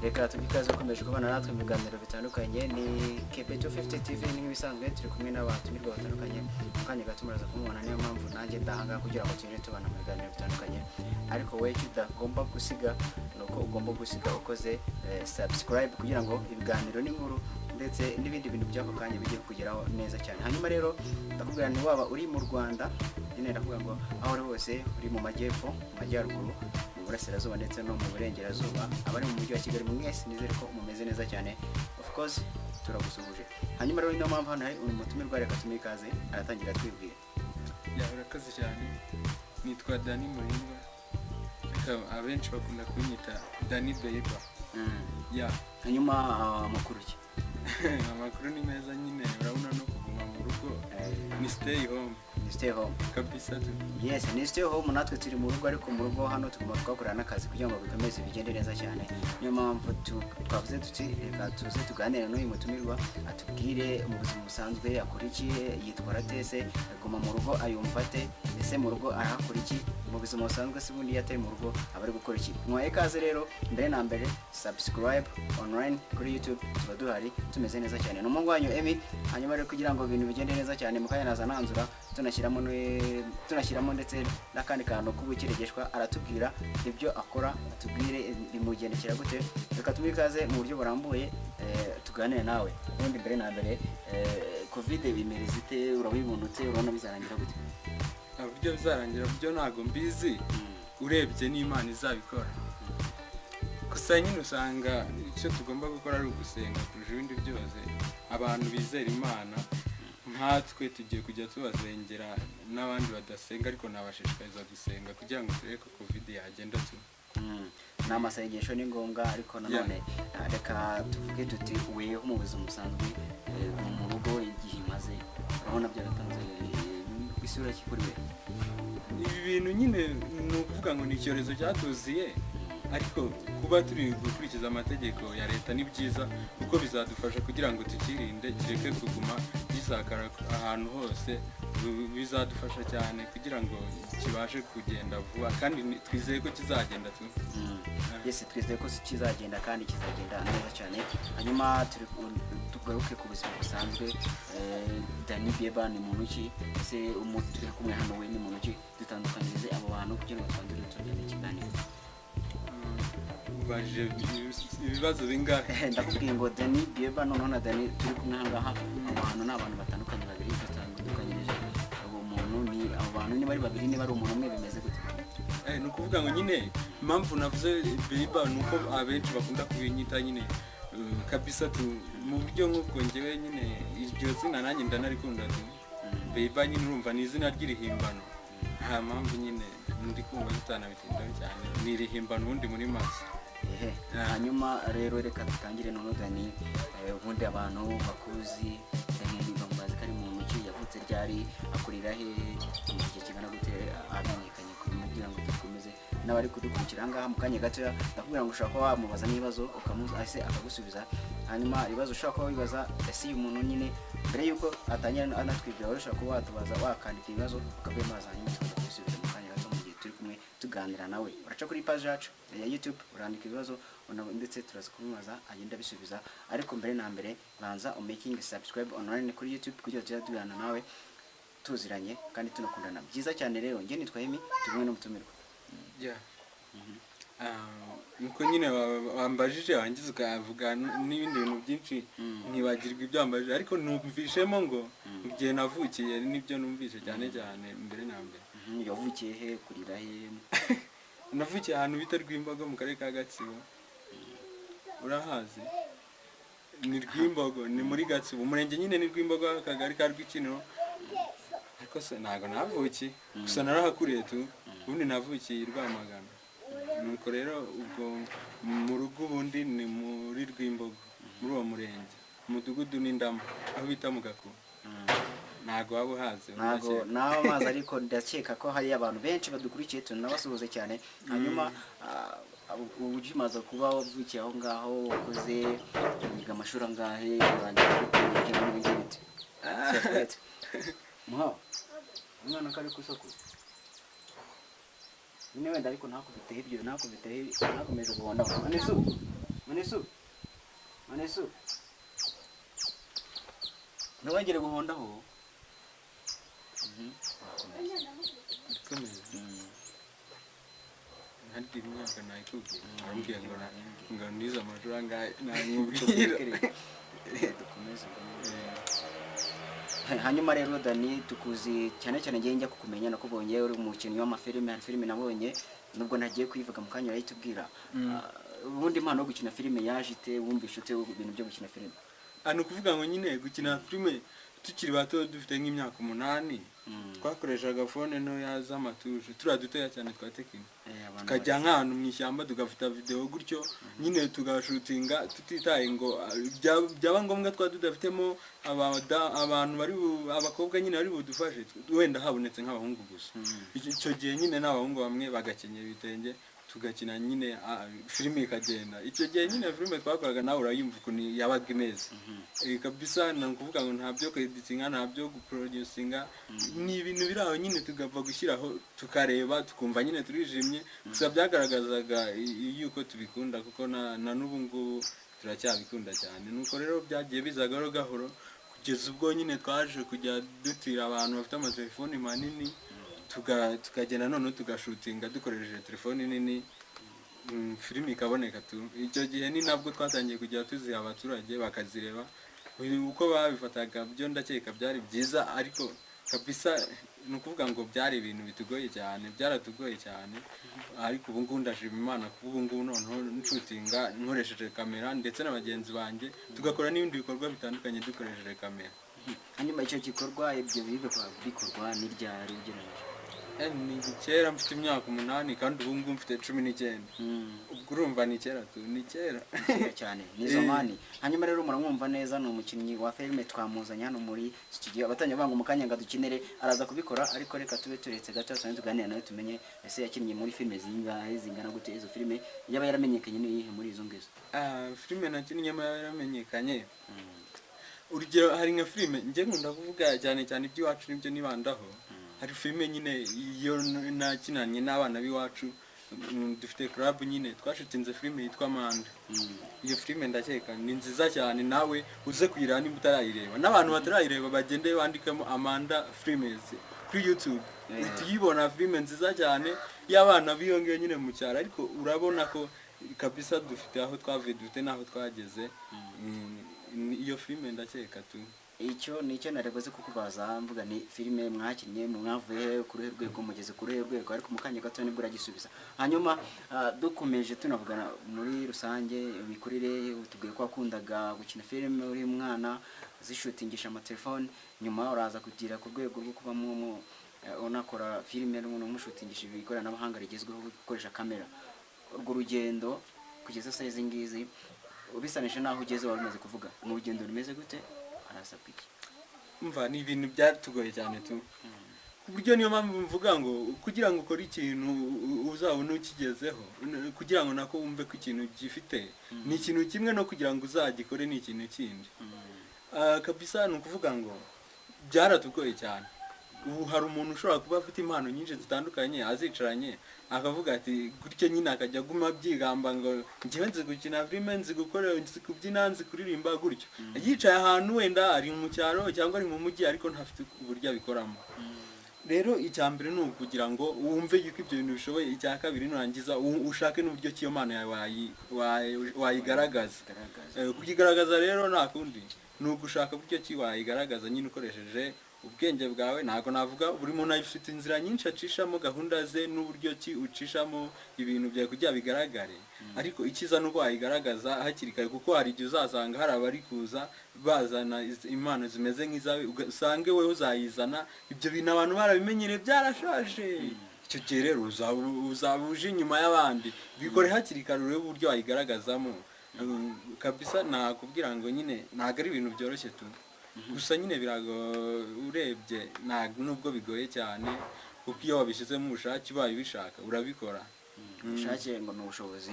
reka tugikaze ukomeje kubana natwe mu biganiro bitandukanye ni KP250 TV nk'ibisanzwe turi kumwe n'abatumirwa batandukanye kandi gato muraza kumubona niyo mpamvu nanjye ndahanga kugira ngo tuje tubana mu biganiro bitandukanye ariko we udagomba gusiga nuko ugomba gusiga ukoze subscribe kugira ngo ibiganiro n'inkuru ndetse n'ibindi bintu byako kanya bigiye kugeraho neza cyane. Hanyuma rero ndakubwira ni waba uri mu Rwanda nyine ndavuga ngo aho uri hose uri mu majyepfo mu majyaruguru mu burasirazuba ndetse no mu burengerazuba abari mu mujyi wa Kigali mwese nizere ko mumeze neza cyane. Of course turagusuhuje. Hanyuma rero niyo mpamvu hano hari umutumirwa reka tumikaze aratangira twibwira. Urakoze cyane nitwa Murinndwa abenshi bakunda kunyita Beba. Hanyuma amakuru ki? Amakuru ni meza nyine urabona no kuguma mu rugo ni stay home kabisa tu. Yes, ni stay home natwe turi mu rugo ariko mu rugo hano tugomba gukorana n'akazi kugira ngo bikomeze bigende neza cyane. Niyo mpamvu twavuze tuti reka tuze tuganire n'uyu mutumirwa atubwire mu buzima busanzwe akora iki, yitwara tese, aguma mu rugo ayumva ate, ese mu rugo arakora iki, mu buzima busanzwe se bundi yateye mu rugo abari gukora iki. Mwaye kaze rero mbere na mbere subscribe online kuri YouTube tuba duhari tumeze neza cyane. N'umuhungu wanyu Emi. Hanyuma rero kugira ngo ibintu bigende neza cyane mukanya naza nanzura tunashyiramo ndetse n'akandi kantu k'ubukiregeshwa aratubwira ibyo akora atubwire bimugendekera gute. Reka tumikaze mu buryo burambuye tuganire nawe. Ubundi mbere na mbere covid bimereze ite, urabibunutse, urabona bizarangira gute? Uburyo bizarangira byo ntago mbizi urebye n'Imana izabikora. Gusa nyine usanga icyo tugomba gukora ari ugusenga kurusha ibindi byose. Abantu bizera Imana nkatwe tugiye kujya tubazengera n'abandi badasenga ariko nabashishikariza gusenga kugira ngo turebe ko covid yagenda tu. N'amasengesho ni ngombwa ariko nanone reka tuvuge tuti weho mu buzima busanzwe mu rugo igihe imaze urabona byaratanze isura kuri we. Ibi bintu nyine ni ukuvuga ngo ni icyorezo cyatuziye ariko kuba turi gukurikiza amategeko ya leta ni byiza kuko bizadufasha kugira ngo tukirinde kireke kuguma gisakara ahantu hose. Bizadufasha cyane kugira ngo kibashe kugenda vuba kandi twizeye ko kizagenda tu. Yes, twizeye ko kizagenda kandi kizagenda neza cyane. Hanyuma tugaruke ku buzima busanzwe. Beba ni muntu ki? Ese umuntu turi kumwe hano we ni muntu ki? Dutandukanyirize abo bantu kugira ngo twandure tugende ikiganiro. Baje ibibazo bingahe? Ndakubwiye ngo Beba noneho na turi kumwe hangaha abantu n'abantu batandukanye babiri batandukanyirije. Abo muntu ni abo bantu ni bari babiri ni bari umuntu umwe bimeze gute? Ni ukuvuga ngo nyine impamvu navuze Beba nuko abenshi bakunda kubinyita nyine kabisa tu mu buryo nk'ubwo ngewe nyine iryo zina nanjye ndanarikunda tu. Beba nyine urumva ni izina ry'irihimbano. Nta mpamvu nyine ndi kumva bitanabitindaho cyane ni irihimbano ubundi muri maso. Hanyuma rero reka dutangire none ubundi abantu bakuzi bamubaza kari mu muki yavutse ryari akurira he igihe kigana gute amenyekanye kugira ngo dukomeze n'abari kudukurikira ngaha mu kanya gato. Ndakubwira ngo ushaka wamubaza n'ibibazo ukamuza ase akagusubiza. Hanyuma ibibazo ushaka wibaza ese uyu muntu nyine mbere yuko atangira anatwibwira ushaka kuba watubaza wakandika ibibazo ukabemaza hanyuma tukagusubiza mu kanya gato mu gihe turi kumwe tuganira nawe. Uraca kuri page yacu ya YouTube urandika ibibazo ndetse turaza kubimaza agenda bisubiza. Ariko mbere na mbere banza making subscribe online kuri YouTube kugira ngo tujyana nawe tuziranye kandi tunakundana byiza cyane. Rero nge nitwa Emi tumwe n'umutumirwa. Nuko nyine wambajije wangize ukavuga n'ibindi bintu byinshi ntibagirwa ibyo wambajije ariko numvishemo ngo igihe navukiye nibyo numvise cyane cyane mbere na mbere. Yavukiye he kurira he? Navukiye ahantu bita Rwimbogo mu karere ka Gatsibo. Urahazi? Ni Rwimbogo ni muri Gatsibo umurenge nyine ni Rwimbogo akagari ka Rwikiniro. Ariko se ntago navukiye gusa narahakuriye tu. Ubundi navukiye Rwamagana. Nuko rero ubwo mu rugo ubundi ni muri Rwimbogo muri uwo murenge umudugudu n'Indamo aho bita mu Gaku. Ntago waba uhazi? Ntago naho mazi ariko ndakeka ko hari abantu benshi badukurikiye tunabasuhuze cyane. Hanyuma ubujimaza kuba wavukiye aho ngaho wakoze wiga amashuri angahe urangiza kwiga muri bigite? Umwana kari ku isoko nyine wenda ariko ntakubiteho ibyo nakomeze guhonda. None manesu ntawongere guhondaho. ikomeye ntarya imyaka nayikubwiye arambwiye ngo nize amashuri angahe namubwira dukomeze. Hanyuma rero Dani, tukuzi cyane cyane ngiye njya kukumenya nakubonye uri umukinnyi w'amafilime. Hari filime nabonye nubwo nagiye kuyivuga mu kanya urayitubwira. Ubundi impano yo gukina filime yaje ite? Wumvishe ute ibintu byo gukina filime? ni ukuvuga ngo nyine gukina filime tukiri bato dufite nk'imyaka 8 twakoreshaga fone ntoya z'amatushe turiya dutoya cyane twa Tekino, tukajya nk'ahantu mu ishyamba tugafata video gutyo nyine tugashutinga tutitaye ngo byaba ngombwa twa tudafitemo abantu bari abakobwa nyine bari budufashe, wenda habonetse nk'abahungu gusa. Icyo gihe nyine n'abahungu bamwe bagakenyera ibitenge tugakina nyine filime ikagenda. Icyo gihe nyine filime twakoraga nawe urayumva ukuntu yabaga imeze kabisa. Ni ukuvuga ngo nta byo kweditinga, nta byo guproducinga, ni ibintu biri aho nyine tugapfa gushyiraho tukareba tukumva nyine turijimye. Gusa byagaragazaga yuko tubikunda kuko na n'ubu ngubu turacyabikunda cyane. Nuko rero byagiye biza gahoro gahoro kugeza ubwo nyine twaje kujya dutira abantu bafite amatelefoni manini tukagenda none tugashutinga dukoresheje telefoni nini, filime ikaboneka tu. Icyo gihe ni nabwo twatangiye kujya tuziha abaturage bakazireba. Uko babifataga byo ndakeka byari byiza, ariko kabisa ni ukuvuga ngo byari ibintu bitugoye cyane, byaratugoye cyane. Ariko ubu ngubu ndashima Imana kuba ubu ngubu noneho nshutinga nkoresheje kamera ndetse na bagenzi banjye tugakora n'ibindi bikorwa bitandukanye dukoresheje kamera. Hanyuma icyo gikorwa ibyo bikorwa ni ryari ugereranyije? Ni kera mfite imyaka 8 kandi ubu ngubu mfite 19. Ubwo urumva ni kera tu, ni kera cyane ni zamani. Hanyuma rero muramwumva neza, ni umukinnyi wa filime twamuzanye hano muri studio. Abatanya banga umukanya ngo dukinere araza kubikora, ariko reka tube turetse gato cyane tuganira nawe tumenye ese yakinnye muri filime zingahe, zingana gute izo filime, yaba yaramenyekanye ni yihe muri izo ngizo? Filime nakinnye yaramenyekanye. Urugero hari nka filime njye nkunda kuvuga cyane cyane iby'iwacu nibyo nibandaho. Hari filime nyine iyo nakinanye n'abana b'iwacu, dufite club nyine twashutinze filime yitwa Amanda. Iyo filime ndakeka ni nziza cyane, nawe uze kuyireba nimba utarayireba. N'abantu batarayireba bagende bandikamo Amanda Filmes kuri YouTube. Tuyibona filime nziza cyane y'abana biyongeye nyine mu cyaro, ariko urabona ko kabisa dufite aho twavuye, dufite naho twageze. Iyo filime ndakeka tu. Icyo nicyo naregoze kukubaza, mvuga ni filime mwakinnye mwavuye kuri rwego mugeze kuri rwego, ariko mukanya gato nibwo uragisubiza. Hanyuma dukomeje tunavugana muri rusange imikurire, utubwiye ko wakundaga gukina filime uri mwana zishutingisha amatelefone, nyuma uraza kugira ku rwego rwo kuba unakora filime n'umushutingisha ikoranabuhanga rigezweho gukoresha kamera. Urwo rugendo kugeza saa izi ngizi ubisanisha naho ugeze wari umaze kuvuga, mu rugendo rumeze gute? Umva ni ibintu byatugoye cyane tu, ku buryo niyo mpamvu mvuga ngo kugira ngo ukore ikintu uzabone ukigezeho, kugira ngo nako wumve ko ikintu gifite ni ikintu kimwe, no kugira ngo uzagikore ni ikintu kindi. Kabisa ni ukuvuga ngo byaratugoye cyane. Ubu hari umuntu ushobora kuba afite impano nyinshi zitandukanye, azicaranye akavuga ati gutyo nyine akajya guma byigamba ngo ngiye nzi gukina filime, nzi gukora, nzi kubyina, nzi kuririmba gutyo. Yicaye ahantu wenda ari mu cyaro cyangwa ari mu mujyi, ariko ntafite uburyo abikoramo. Rero icya mbere ni ukugira ngo wumve yuko ibyo bintu bishoboye. Icya kabiri nurangiza ushake n'uburyo kiyo mana yawe wayigaragaza. Kuyigaragaza rero nta kundi ni ugushaka uburyo ki wayigaragaza nyine ukoresheje ubwenge bwawe. Ntago navuga buri muntu afite inzira nyinshi acishamo gahunda ze n'uburyo ki ucishamo ibintu byawe kugira bigaragare, ariko ikiza nuko wayigaragaza hakiri kare, kuko hari igihe uzasanga hari abari kuza bazana impano zimeze nk'izawe, usange wewe uzayizana. Ibyo bintu abantu barabimenyereye byarashaje. Icyo gihe rero uzabuje inyuma y'abandi. Bikore hakiri kare urebe uburyo wayigaragazamo. Kabisa nakubwira ngo nyine ntago ari ibintu byoroshye tu, gusa nyine birago urebye nubwo bigoye cyane, kuko iyo wabishyizemo ubushake ubaye ubishaka urabikora. Ubushake ngo ni ubushobozi,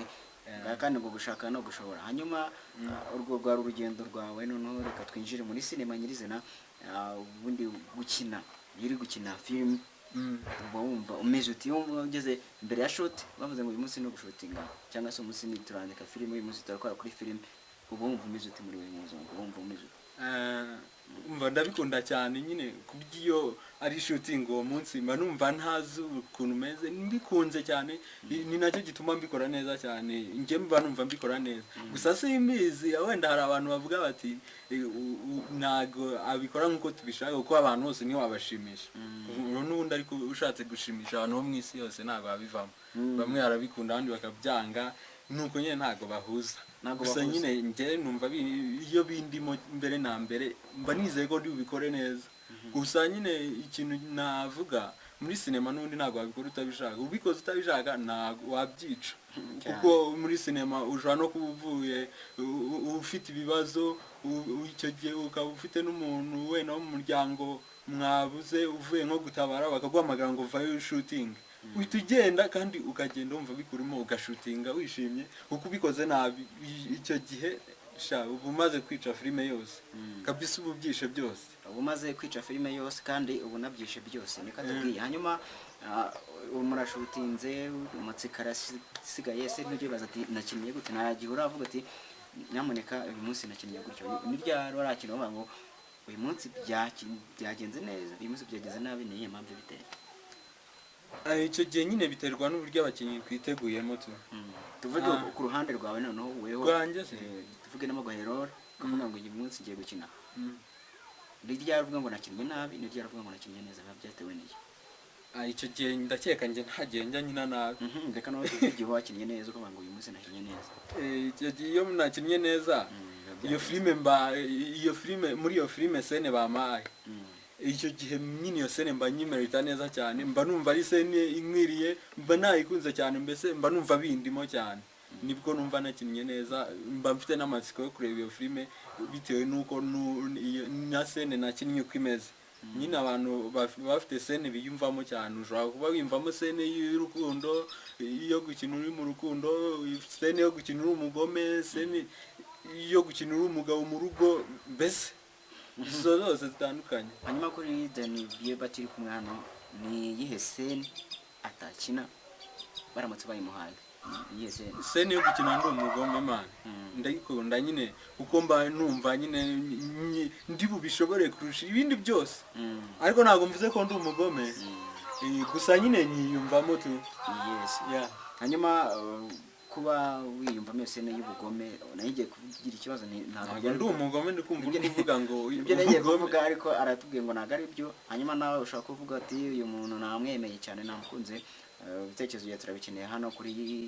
kandi ngo gushaka no gushobora. Hanyuma urwo rwari urugendo rwawe, noneho reka twinjire muri sinema nyirizina. Ubundi gukina, iyo uri gukina filime uba wumva umeze uti iyo ugeze imbere ya shoot bavuze ngo uyu munsi no gushutinga cyangwa se umunsi ni turandika filime uyu munsi turakora kuri filime uba wumva umeze uti muri uyu munsi uba wumva umeze uti umva ndabikunda cyane nyine kubw'iyo ari shooting uwo munsi mba numva ntazi ukuntu meze mbikunze cyane ni nacyo gituma mbikora neza cyane njye mba numva mbikora neza gusa simbizi wenda hari abantu bavuga bati ntago abikora nk'uko tubishaka kuko abantu bose niwe wabashimisha n'ubundi ariko ushatse gushimisha abantu bo mu isi yose ntago babivamo bamwe barabikunda abandi bakabyanga nuko nyine ntago bahuza gusa nyine njye numva iyo bindimo mbere na mbere mba nizeye ko ubikore neza gusa nyine ikintu navuga muri sinema n'ubundi ntago wabikora utabishaka ubikoze utabishaka ntago wabyica kuko muri sinema ushobora no kuba uvuye ufite ibibazo icyo gihe ukaba ufite n'umuntu wenda wo mu muryango mwabuze uvuye nko gutabara bakaguhamagara ngo vayo shooting uhita ugenda kandi ukagenda wumva bikurimo ugashutinga wishimye kuko ubikoze nabi icyo gihe uba umaze kwica filime yose kabisa ubu byishe byose uba umaze kwica filime yose kandi ubu nabyishe byose niko atubwiye hanyuma murashutinze amatsiko arasigaye se ntujye bibaza ati nakinnye gute ntagihe uravuga ati nyamuneka uyu munsi nakinnye gutyo ni ryari warakina bavuga ngo uyu munsi byagenze neza uyu munsi byagenze nabi niyo mpamvu biteye icyo gihe nyine biterwa n'uburyo abakinnyi twiteguyemo tuvuge ku ruhande rwawe noneho weho tuvuge n'amagahero ukavuga ngo uyu munsi ngiye gukina ni ryari uvuga ngo nakinnye nabi ni ryari uvuga ngo nakinnye neza biba byatewe n'iki icyo gihe ndakeka njye ntagiye njya nyina nabi reka nawe igihe wakinnye neza ukavuga ngo uyu munsi nakinnye neza icyo gihe iyo nakinnye neza iyo filime muri iyo filime sene bamaye icyo gihe nyine iyo sene mba nyimerita neza cyane mba numva ari sene inkwiriye mba nayikunze cyane mbese mba numva bindimo cyane nibwo numva nakinnye neza mba mfite n'amatsiko yo kureba iyo filime bitewe n'uko na sene nakinnye uko imeze nyine abantu bafite sene biyumvamo cyane ushobora kuba wiyumvamo sene y'urukundo iyo gukina uri mu rukundo sene yo gukina uri umugome sene yo gukina uri umugabo mu rugo mbese izo zose zitandukanye hanyuma kuri Dani Bieba turi kumwe hano ni iyihe sene atakina baramutse bayimuhaye sene yo gukina ndi umugome Imana ndayikunda nyine kuko mba numva nyine ndi bubishobore kurusha ibindi byose ariko ntabwo mvuze ko ndi umugome gusa nyine nyiyumvamo tu hanyuma kuba wiyumvamo sene y'ubugome nayigiye kugira ikibazo ntabwo ndi umugome ndi kumva uvuga ngo ibyo nagiye kuvuga ariko aratubwiye ngo ntabwo ari byo hanyuma nawe ushaka kuvuga ati uyu muntu namwemeye cyane namukunze ibitekerezo bya turabikeneye hano kuri iyi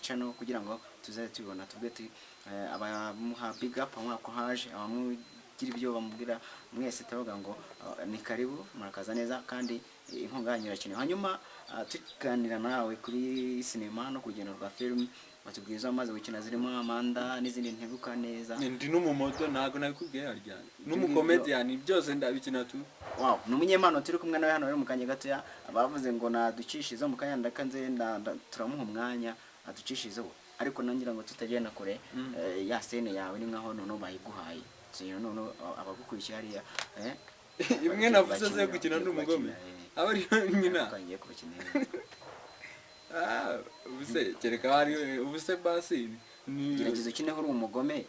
channel kugira ngo tuzaze tubibona tuvuge ati abamuha big up amwako haje abamugira ibyo bamubwira mwese tavuga ngo ni karibu murakaza neza kandi inkunga yanyu irakenewe hanyuma tuganira nawe kuri sinema no kugenda rwa film batubwiza amaze gukina zirimo Amanda n'izindi nteguka neza ndi n'umumoto ntago nabikubwiye harya n'umukomedian byose ndabikina tu n'umunyempano turi kumwe nawe hano rero mu kanya gatoya abavuze ngo naducishize mu kanya ndakanze turamuha umwanya aducishizeho ariko nangira ngo tutajyana kure ya sene yawe ni nkaho none bayiguhaye none abagukurikiye hariya imwe navuze zo gukina n'umugome abari nyina kangiye kubakinira ubuse kereka hari ubuse basi gerageza ukineho uri umugome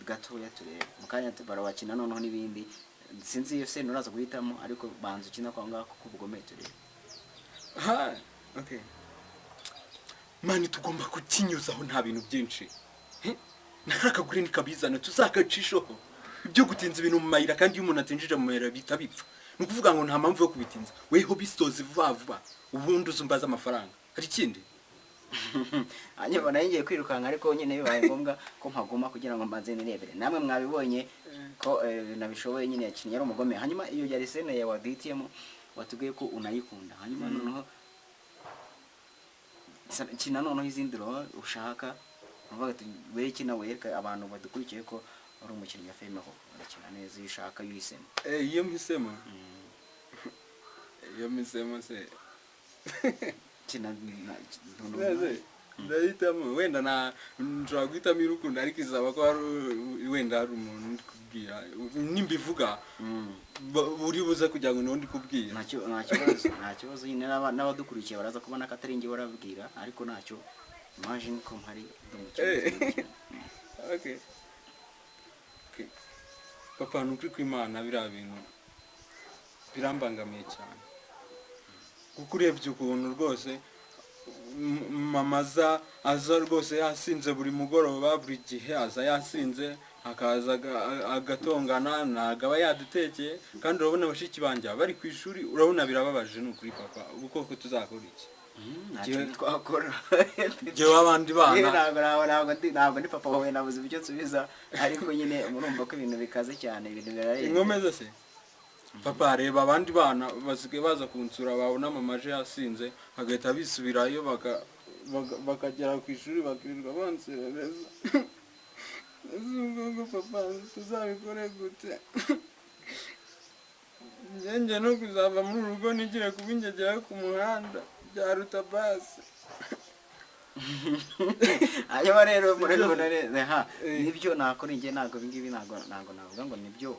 gatoya turebe mu kanya barawakina noneho n'ibindi sinzi iyo se nuraza guhitamo ariko banza ukina kwa ngako kubugome turebe okay mani tugomba kukinyuzaho nta bintu byinshi narakagure nikabizana tuzakacishoho ibyo gutinza ibintu mu mayira kandi iyo umuntu atinjije mu mayira bita bipfa nukuvuga ngo nta mpamvu yo kubitinza weho bisoze vuba ubundi uzumbaza amafaranga hari ikindi hanyuma nagiye kwirukanka ariko nyine bibaye ngombwa ko mpaguma kugira ngo mbanze nirebere namwe mwabibonye ko nabishoboye nyine yakinnye ari umugome hanyuma iyo yari sene ya waditiyemo watubwiye ko unayikunda hanyuma noneho kina noneho izindi ro ushaka uvuga ati we kina wereka abantu badukurikiye ko ari umukinnyi wa filime ko arakina neza iyo ushaka yuhisemo iyo mpisemo se kina ndahitamo wenda nshobora guhitamo irukundo ariko izaba ko wenda hari umuntu ndi kubwira nimbivuga uri buze kugira ngo n'undi kubwira nta kibazo nyine n'abadukurikiye baraza kubona ko atari njye barabwira ariko ntacyo imagine ko mpari okay papa nukuri kw'Imana biriya bintu birambangamiye cyane kuko urebye ukuntu rwose mama aza rwose yasinze buri mugoroba buri gihe aza yasinze akaza agatongana ntabwo aba yadutekeye kandi urabona bashiki banjye bari ku ishuri urabona birababaje n'ukuri papa ubu koko tuzakora iki ntacyo twakora njyewe abandi bana ntabwo ndi papa wawe nabuze ibyo nsubiza ariko nyine murumva ko ibintu bikaze cyane ibintu birarenze inkomeza se papa reba abandi bana basigaye baza kunsura babona mama aje yasinze bagahita bisubirayo bakagera ku ishuri bakirirwa banserereza ubwo papa tuzabikore gute njye no kuzava muri urugo nigire kuba ingegera ku muhanda byaruta basi hanyuma rero murabibona neza nibyo nakora njye ntabwo ibingibi ntabwo navuga ngo nibyo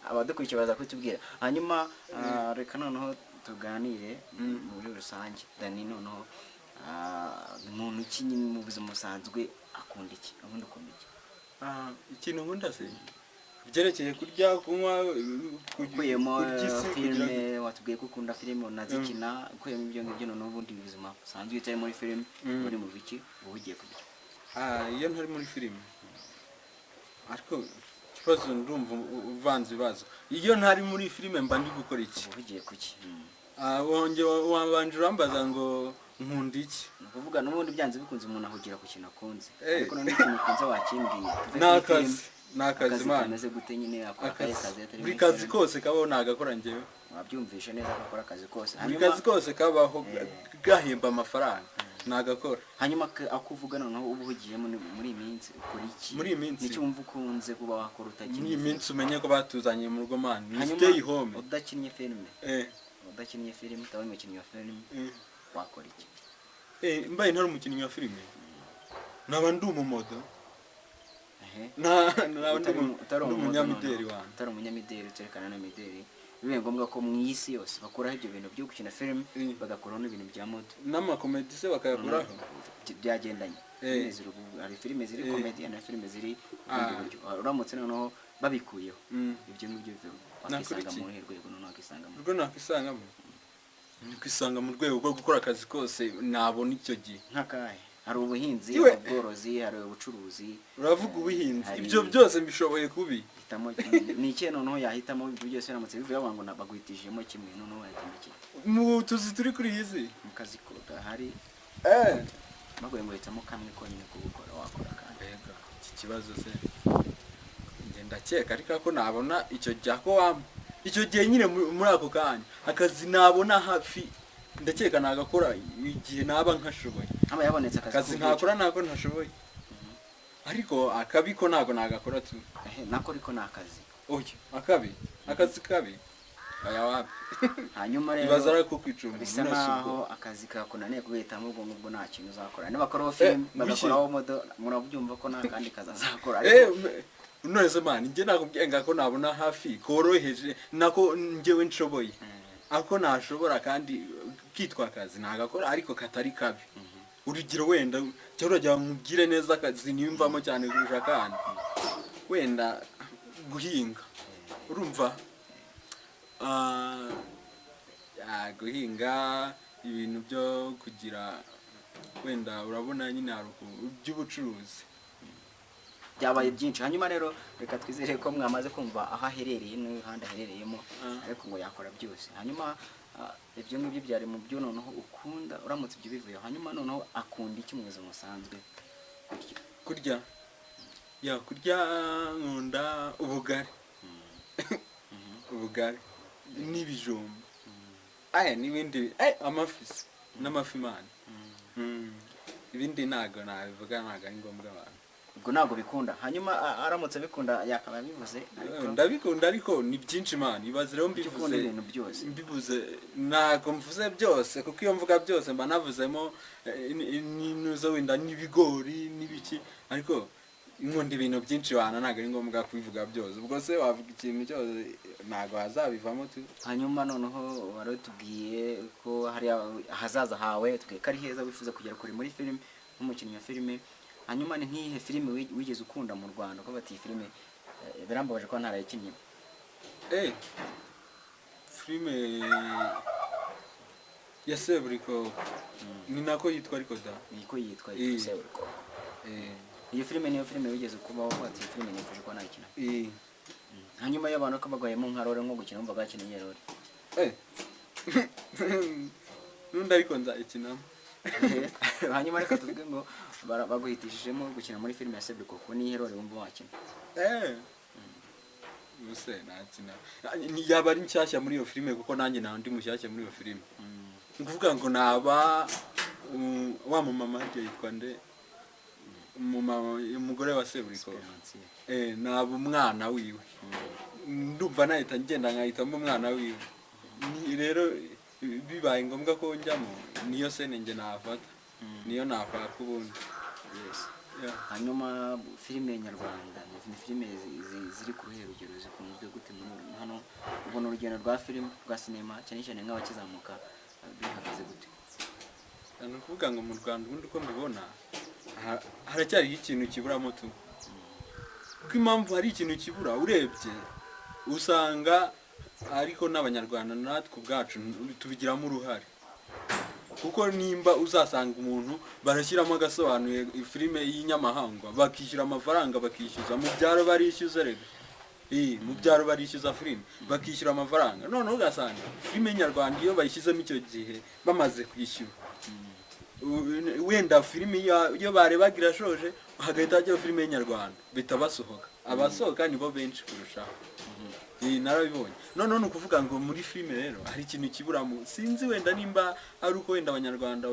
abadukurikiye baza kutubwira hanyuma reka noneho tuganire muri rusange Dani noneho umuntu ki mu buzima busanzwe akunda iki ubundi ukunda iki ikintu nkunda se byerekeye kurya kunywa ukuyemo filime watubwiye ko ukunda filime unazikina ukuyemo ibyo ngibyo noneho ubundi buzima busanzwe utari muri filime uri mu biki uba ugiye kurya iyo ntari muri filime ariko ikibazo ndumva uvanze ibibazo iyo ntari muri filime mba ndi gukora iki uba ugiye kuki wabanje urambaza ngo nkunda iki ni ukuvuga n'ubundi byanze bikunze umuntu ahugira ku kintu akunze ariko noneho ikintu ukunze wakimbwiye ni akazi mana kameze gute nyine akora akahe kazi buri kazi kose kabaho nagakora njyewe wabyumvishe neza ko akora akazi kose buri kazi kose kabaho gahemba amafaranga nagakora hanyuma akuvuga noneho uba uhugiyemo muri iyi minsi ukora iki muri iyi minsi nicyo wumva ukunze kuba wakora utagiye muri iyi minsi umenye ko batuzanye mu rugo man ni stay home udakinnye filime utabonye umukinnyi wa filime wakora iki mbaye ntari umukinnyi wa filime naba ndi umumodo utari umunyamideli wanjye utari umunyamideli uterekana na mideli bibaye ngombwa ko mu isi yose bakuraho ibyo bintu byo gukina filime bagakoraho n'ibintu bya moto n'amakomedi se bakayakuraho byagendanye hari filime ziri komedi na filime ziri uramutse noneho babikuyeho ibyo ngibyo wakisanga mu rwego noneho nakisangamo nikwisanga mu rwego rwo gukora akazi kose nabona icyo gihe nk'akahe hari ubuhinzi ubworozi hari ubucuruzi uravuga ubuhinzi ibyo byose mbishoboye kubi ni iki noneho yahitamo ibyo byose biramutse bivuye ngo baguhitishemo kimwe noneho yahitamo iki mu tuzi turi kuri iyi si mu kazi ko hari bagoye ngo hitamo kamwe konyine ko gukora wakora kandi iki kibazo se ndakeka ariko ko nabona icyo gihe ko wampa icyo gihe nyine muri ako kanya akazi nabona hafi ndakeka nagakora igihe naba nkashoboye aba yabonetse akazi ntakora nako ntashoboye ariko akabi ko ntago nagakora tu nako ariko ni akazi akazi kabi aya wapi hanyuma rero ibaza ariko kwicuma bisa naho akazi kakunaniye guhitamo ubwo ngubwo nta kintu uzakora nibakoraho filime bagakoraho modo murabyumva ko nta kandi kazi azakora none se man njye nakubyenga ko nabona hafi koroheje nako njyewe nshoboye ako nashobora kandi kitwa akazi nagakora ariko katari kabi urugero wenda cyarajya mugire neza akazi niyumvamo cyane kurusha kandi wenda guhinga urumva guhinga ibintu byo kugira wenda urabona nyine hari by'ubucuruzi byabaye byinshi hanyuma rero reka twizere ko mwamaze kumva aho aherereye n'uhandi aherereyemo ariko ngo yakora byose hanyuma ibyo ngibyo byari mu byo noneho ukunda uramutse ibyo bivuyeho hanyuma noneho akunda iki mu buzima busanzwe kurya nkunda ubugari n'ibijumba n'ibindi amafi n'amafi mani ibindi ntago nabivuga ntago ari ngombwa abantu ubwo ntabwo bikunda hanyuma aramutse bikunda yakaba bivuze ndabikunda ariko ni byinshi man ibaze rero ukunda ibintu byose mbivuze ntabwo mvuze byose kuko iyo mvuga byose mba navuzemo n'inuzo wenda n'ibigori n'ibiki ariko nkunda ibintu byinshi wana ntabwo ari ngombwa kubivuga byose ubwo se wavuga ikintu cyose ntabwo hazabivamo tu. hanyuma noneho wari tubwiye ko hari ahazaza hawe tubwiye ko ari heza wifuza kugera kuri muri filime nk'umukinnyi wa filime hanyuma ni nk'iyihe filime wigeze ukunda mu Rwanda ko bati filime birambabaje ko ntarayikinnye filime ya Seburiko ni nako yitwa ariko da niko yitwa Seburiko iyo filime niyo filime wigeze kubaho ko ati filime nifuje ko nayikina hanyuma y'abantu ko bagwayemo nka role nko gukina umva gakeneye role nundi ariko nzayikinamo hanyuma reka tuvuge ngo baguhitishijemo gukina muri filime ya Seburiko ko ni role wumva wakina Muse nakina yaba ari nshyashya muri iyo filime kuko nanjye nta ndi mushyashya muri iyo filime nguvuga ngo naba wa mama yitwa nde umugore wa Seburiko naba umwana wiwe ndumva nahita ngenda nkahitamo umwana wiwe rero bibaye ngombwa ko njyamo niyo sene nge nafata niyo nafata ubundi hanyuma filime nyarwanda ni filime ziri ku ruhe rugero zikunzwe gute hano ubona urugendo rwa filime rwa sinema cyane cyane nk'abakizamuka bihagaze gute ni ukuvuga ngo mu Rwanda ubundi uko mbibona haracyariho ikintu kiburamo tu kuko impamvu hari ikintu kibura urebye usanga ariko n'abanyarwanda natwe ubwacu tubigiramo uruhare kuko nimba uzasanga umuntu barashyiramo agasobanuye filime y'inyamahanga bakishyura amafaranga bakishyuza mu byaro barishyuza rega mu byaro barishyuza filime bakishyura amafaranga noneho ugasanga filime nyarwanda iyo bayishyizemo icyo gihe bamaze kwishyura wenda filime iyo barebaga irashoje hagahita hajyaho filime nyarwanda bitabasohoka abasohoka nibo benshi kurushaho narabibonye noneho ni ukuvuga ngo muri filime rero hari ikintu kiburamo sinzi wenda nimba ari uko wenda abanyarwanda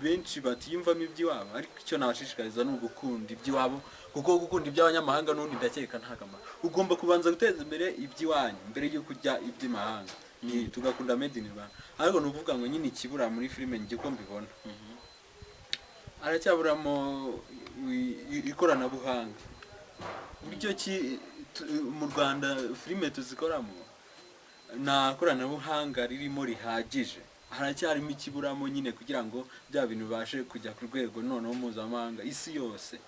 benshi batiyumvamo iby'iwabo ariko icyo nabashishikariza ni ugukunda iby'iwabo kuko gukunda iby'abanyamahanga n'ubundi ndakeka nta kamaro ugomba kubanza guteza imbere iby'iwanyu mbere yo kujya iby'imahanga tugakunda made in Rwanda ariko ni ukuvuga ngo nyine ikibura muri filime njye uko mbibona aracyaburamo ikoranabuhanga buryo ki mu Rwanda filime tuzikoramo nta koranabuhanga ririmo rihagije haracyarimo ikiburamo nyine kugira ngo bya bintu bibashe kujya ku rwego noneho mpuzamahanga isi yose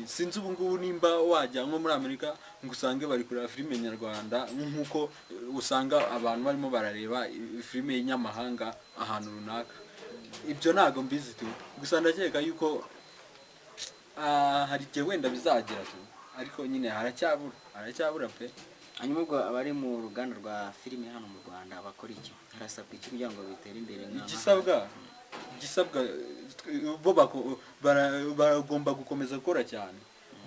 sinzi ubu ngubu nimba wajya nko muri Amerika ngo usange bari kureba filime nyarwanda nk'uko usanga abantu barimo barareba filime y'inyamahanga ahantu runaka ibyo ntago mbizi tu gusa ndakeka yuko hari igihe wenda bizagera tu ariko nyine haracyabura pe hanyuma ubwo abari mu ruganda rwa filime hano mu Rwanda bakora iki harasabwa iki kugira ngo bitere imbere igisabwa bo baragomba gukomeza gukora cyane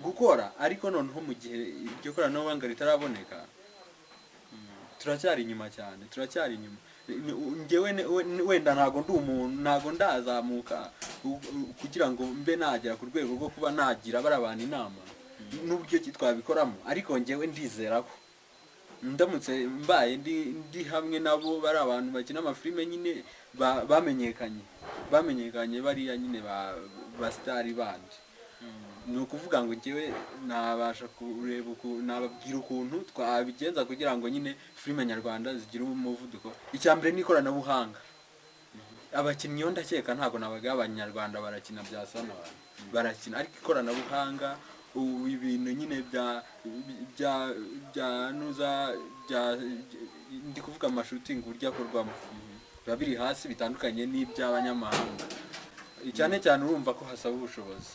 gukora ariko noneho mu gihe iryo koranabuhanga ritaraboneka turacyari inyuma cyane turacyari inyuma njyewe wenda ntago ndi umuntu ntago ndazamuka kugira ngo mbe nagera ku rwego rwo kuba nagira bari abantu inama n'uburyo twabikoramo ariko njyewe ndizera ko ndamutse mbaye ndi hamwe nabo bari abantu bakina amafilime nyine bamenyekanye bariya nyine ba stari bandi ni ukuvuga ngo njyewe nabasha kureba nababwira ukuntu twabigenza kugira ngo nyine filime nyarwanda zigire umuvuduko icyambere ni ikoranabuhanga abakinnyi yo ndakeka ntago nabaga abanyarwanda barakina byasana barakina ariko ikoranabuhanga ibintu nyine ndi kuvuga amashutingi uburyo akorwamo biba biri hasi bitandukanye n'iby'abanyamahanga cyane cyane urumva ko hasaba ubushobozi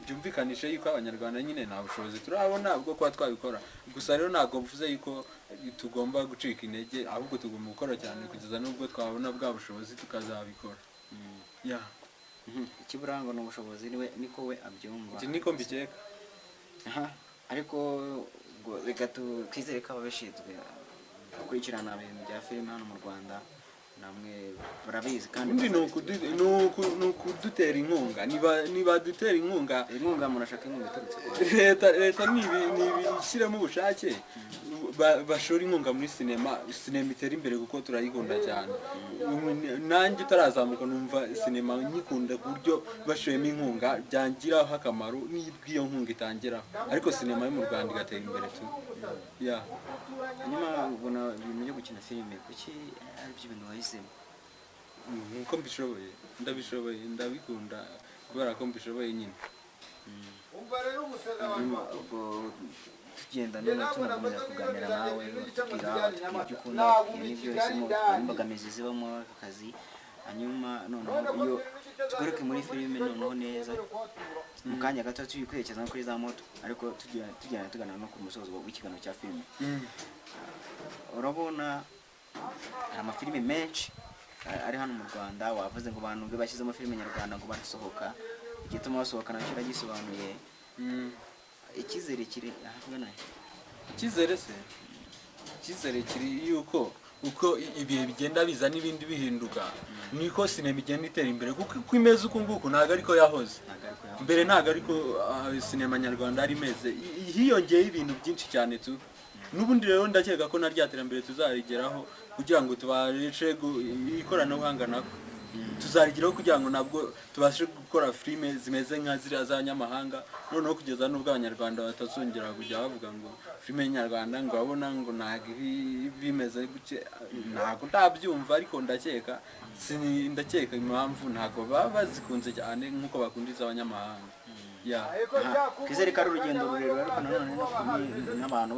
byumvikanisha yuko abanyarwanda nyine nta bushobozi turabona bwo kuba twabikora gusa rero ntabwo mvuze yuko tugomba gucika intege ahubwo tugomba gukora cyane kugeza n'ubwo twabona bwa bushobozi tukazabikora ikiburanga n'ubushobozi niko we abyumva niko mbikeka ariko reka twizere ko ababishinzwe gukurikirana ibintu bya filime hano mu Rwanda namwe barabizi kandi undi ni ukudutera inkunga niba dutera inkunga murashaka inkunga iturutse leta ishyiramo ubushake bashora inkunga muri sinema itera imbere kuko turayikunda cyane. Nanjye utarazamuka numva sinema nyikunda ku buryo bashoyemo inkunga byangiraho akamaro n'ibyo iyo nkunga itangiraho, ariko sinema yo mu Rwanda igatera imbere tu. Hanyuma ubona ibintu byo gukina filime kuki ari byo bintu wahisemo? Nkuko mbishoboye, ndabikunda kubera ko mbishoboye nyine. Ubwo tugenda tunakomeza kuganira nawe tubwira ibyo ukunda n'ibyo wahisemo n'imbogamizi zibamo aka kazi. Hanyuma noneho iyo tugaruke muri filime noneho neza mu kanya gato turi kwerekeza kuri za moto, ariko tugana no ku musozo w'ikiganiro cya filime. Urabona hari amafilime menshi ari hano mu Rwanda, wavuze ngo abantu bashyizemo filime nyarwanda ngo barasohoka, igituma basohoka nacyo uragisobanuye. Icyizere kiri ahagana icyizere kiri yuko uko ibihe bigenda biza n'ibindi bihinduka niko sinema igenda itera imbere, kuko uko imeze uku nguku ntabwo ariko yahoze mbere, ntabwo ariko sinema nyarwanda ari imeze, hiyongeyeho ibintu byinshi cyane tu. N'ubundi rero ndakeka ko na rya terambere tuzarigeraho kugira ngo tubashe ikoranabuhanga nako tuzarigeraho kugira ngo nabwo tubashe gukora filime zimeze nka ziriya z'abanyamahanga, noneho kugeza n'ubwo abanyarwanda batazongera kujya bavuga ngo filime nyarwanda ngo babona ngo ntabwo bimeze gutya. Ntabwo ndabyumva, ariko ndakeka impamvu ntabwo baba bazikunze cyane nk'uko bakunda iz'abanyamahanga. Kwizere ko ari urugendo rurerure, ariko nanone n'abantu